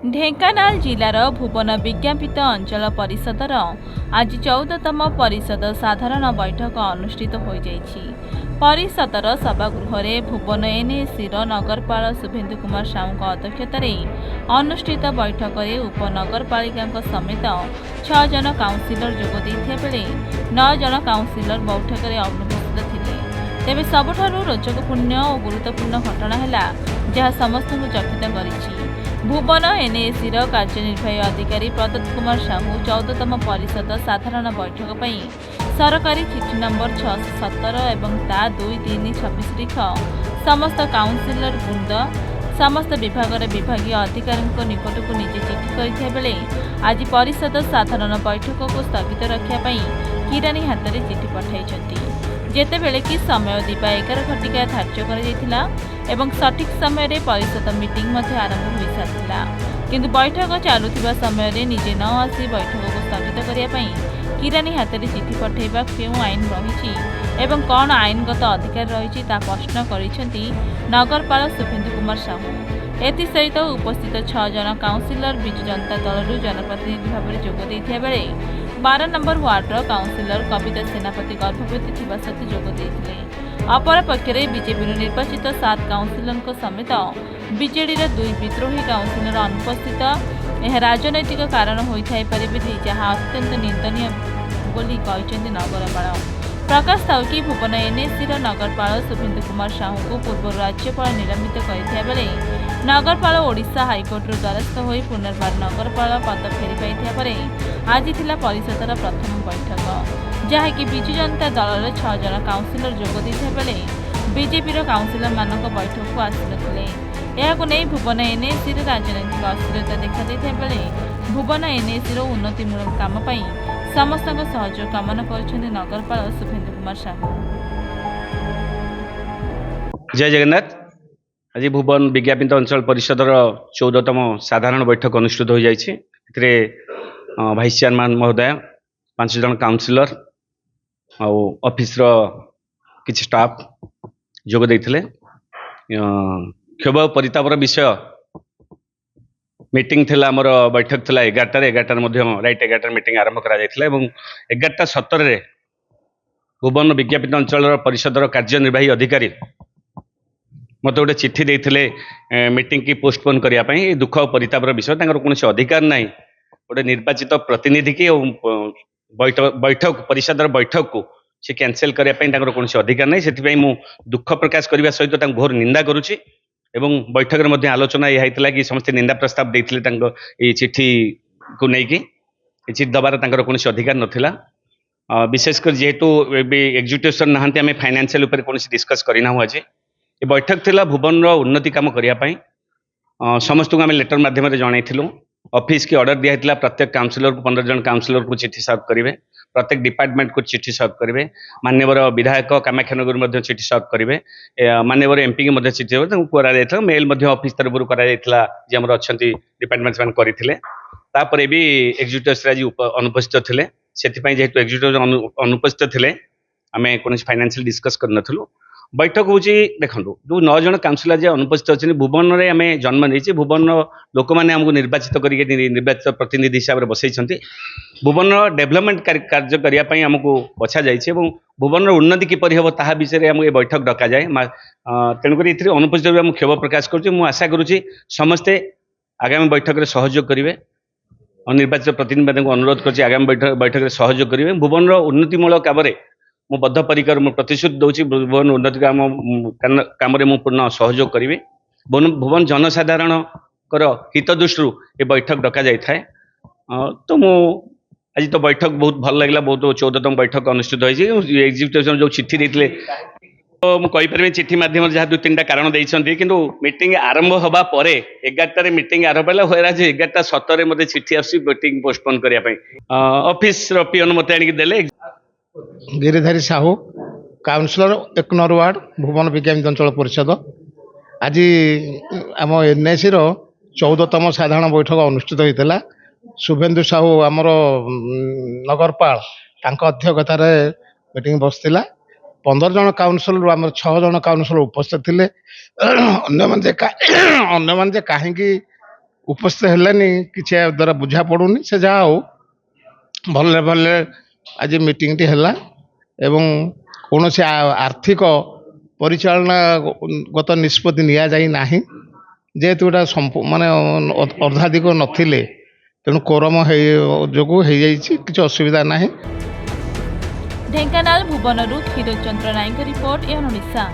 ढेंकानाल जिलार भुवन विज्ञापित अंचल परिषदर आज 14तम परिषद साधारण बैठक अनुष्ठित हो जाइछि। परिषदर सभागृह भुवन एनएसी नगरपाल शुभेन्दु कुमार साहू अध्यक्षतार अनुष्ठित बैठक में उपनगरपालिका समेत 6 जन काउंसिलर जोगदेइथिबा बेले 9 जन काउंसिलर बैठक में अनुपस्थित थिले। तेबे सबुठारु रोचकपूर्ण और गुरुत्वपूर्ण घटना है जहाँ समस्त चकित करिछि। भुवन एनएसी कार्यनिर्वाही अधिकारी प्रदत्त कुमार साहू 14तम परिषद साधारण बैठक पर सरकारी चिठी नंबर 617 एवं ता 2-3-26 लिख समस्त काउंसिलर वृंद समस्त विभाग विभागीय अधिकारी निकट को निजे चिठी करथिबा बेले आज परिषद साधारण बैठक को स्थगित रखिया किरानी हाथ में चिठी पठाई जेतेबेले कि समय दिपा 11 घटिका धार्य कर सठिक समय परिषद मीटिंग आरंभ हो सारी किंतु बैठक चलुवा समय निजे न आसी बैठक को स्थगित करने किरानी हाथ में चिठी पठाइबा क्यों आईन रही एवं कौन आईनगत अधिकार रही प्रश्न करिसेंती नगरपाल शुभेन्दु कुमार साहू। एसहित उपस्थित 6 जन काउंसिलर विजु जनता दल जनप्रतिनिधि भाव में जोगदेइथिबा बेले 12 नंबर वार्डर काउंसिलर कविता सेनापति गर्भवती थिबा सत्वे जोगदेइथिले। अपर पक्षरे बीजेपी निर्वाचित 7 काउंसिलर समेत बीजेडी 2 विद्रोही काउंसिलर अनुपस्थित यह राजनैतिक कारण होइथाइ पारे जहाँ अत्यंत निंदनीय बोली कहिसेंती नगरपाल। प्रकाश था कि भुवन एनएसी नगरपाल शुभेन्दु कुमार साहू को पूर्व राज्यपाल निलंबित करथिबा बेले नगरपाल ओडिशा हाइकोर्ट द्वारस्थ हो पुनर्बार नगरपाल पद फेरी पाइथिबा परे आज थिला परिषदर प्रथम बैठक जहाँकि विजु जनता दलर 6 जन काउंसिलर जोग देइथिबा बेले बीजेपी काउंसिलर मानक बैठक को आसिनथिले। यहाकु नै भुवन एनएसी राजनैतिक अस्थिरता देखा देइथिबा बेले भुवन एनएसी उन्नतिमूलक काम पई समस्त सहयोग कामना कर नगरपाल शुभेन्दु कुमार साहू। जय जगन्नाथ। आज भुवन विज्ञापित अंचल परिषदर 14तम साधारण बैठक अनुष्ठित हो जाइछि। भाइस चेयरमैन महोदय 5 जन काउंसिलर और ऑफिस किछि स्टाफ जोग देइथिले। क्षोभ परितापर विषय मीटिंग थिला हमर बैठक थिला 11 मध्य राइट 11 मीटिंग आरंभ करा जायथिला एवं 11:17 रे भुवन विज्ञापित अंचल परिषदर कार्यनिर्वाही अधिकारी मत गोटे चिट्ठी देइथिले मीटिंग की पोस्टपोन करिया पई। दुख और परितापर विषय तांकर कोनोसी अधिकार नाही गोटे निर्वाचित प्रतिनिधि की बैठक परिषदर बैठक को से कैंसिल करिया पई तांकर कोनोसी अधिकार नाही। सेति पई मु दुख प्रकाश करबा सहित तांको घोर निंदा करूची एवं बैठक में मध्य आलोचना यह कि समस्त निंदा प्रस्ताव देते चिट्ठी को लेकिन चिट्ठी दबार कौन अधिकार नाला। विशेषकर जेहेतु एग्जीक्यूटिव नहांती आम फाइनेंशियल कौन डिस्कस करना आज ये बैठक थिला भुवन उन्नति काम करने समस्त को आम लेटर माध्यम जनइलु। ऑफिस की ऑर्डर दिया प्रत्येक काउंसिलर को 15 जन काउंसिलर को चिट्ठी सर्व करेंगे, प्रत्येक डिपार्टमेंट को चिट्ठी सर्व करेंगे, माननीय विधायक कामाख्यानगर चिट्ठी सर्व करेंगे, माननीय एमपी की चिट्ठी कर मेल ऑफिस तरफ कर अच्छा डिपार्टमेंट मान करते भी एग्जीक्यूटिव आज अनुपस्थित थे। से जेहेतु एग्जीक्यूटिव अनुपस्थित थे आम कौन फाइनेंशियल डिस्कस कर बैठक हूँ देखो जो 9 जन काउंसिलर जे अनुपस्थित अच्छे भुवन में आम जन्म नहीं भुवन लोक मैंने आमको निर्वाचित निर्वाचित प्रतिनिधि हिसाब से बसई भुवन डेभलपमेंट कार्य करने आमको बछा जाइए भुवन उन्नति किपर हम ता विषय आमको ये बैठक डक जाए। तेणुक अनुपस्थित आम क्षोभ प्रकाश करुँ। आशा करुँच समस्ते आगामी बैठक में सहयोग करेंगे और निर्वाचित प्रतिनिधि को अनुरोध कर आगामी बैठक में सहयोग करेंगे। भुवन उन्नतिमूलक काम मु बद्ध परिकर मु प्रतिश्रुति दूसरी भुवन उन्नति काम पूर्ण सहयोग करी। भुवन जनसाधारण हित दृष्टि ये बैठक डक जाए। तो मु आज तो बैठक बहुत भल लगे बहुत 14तम बैठक अनुष्ठित होती एग्जीक्यूटिव जो चिट्ठी देते तो मुझे चिट्ठी माध्यम जहाँ 2-3टा कारण देते कि मीटिंग आरंभ हवा पर 11 मीटिंग आरंभ है आज 11:17 मत चिट्ठी आसी मीटिंग पोस्टपोन करने ऑफिस पीएन मत आनिदेले। Giridhari Sahu councillor 1 number ward Bhuban विज्ञापित अंचल परिषद आज आम एनएसी 14तम साधारण बैठक अनुष्ठित होता। शुभेन्दु साहू आमर नगरपाल अध्यक्षतार मीटिंग बसला। 15 जन काउंसिलर आम 6 जन काउंसिलर उपस्थित थे। अन्य कहीं ଉପସ୍ଥିତ ହେଲାନି କିଛି ୟା ଦ୍ୱାରା ବୁଝା ପଡ଼ୁନି। ସେ ଯାହା ହଉ ଭଲରେ ଭଲରେ ଆଜି ମିଟିଂଟି ହେଲା ଏବଂ କୌଣସି ଆର୍ଥିକ ପରିଚାଳନାଗତ ନିଷ୍ପତ୍ତି ନିଆଯାଇ ନାହିଁ। ଯେହେତୁ ଏଇଟା ମାନେ ଅର୍ଦ୍ଧାଧିକ ନଥିଲେ ତେଣୁ କୋରମ ଯୋଗୁଁ ହେଇଯାଇଛି, କିଛି ଅସୁବିଧା ନାହିଁ। ଢେଙ୍କାନାଳ ଭୁବନରୁ କ୍ଷୀରଚନ୍ଦ୍ର ନାୟକଙ୍କ ରିପୋର୍ଟ, ଓଡ଼ିଶା।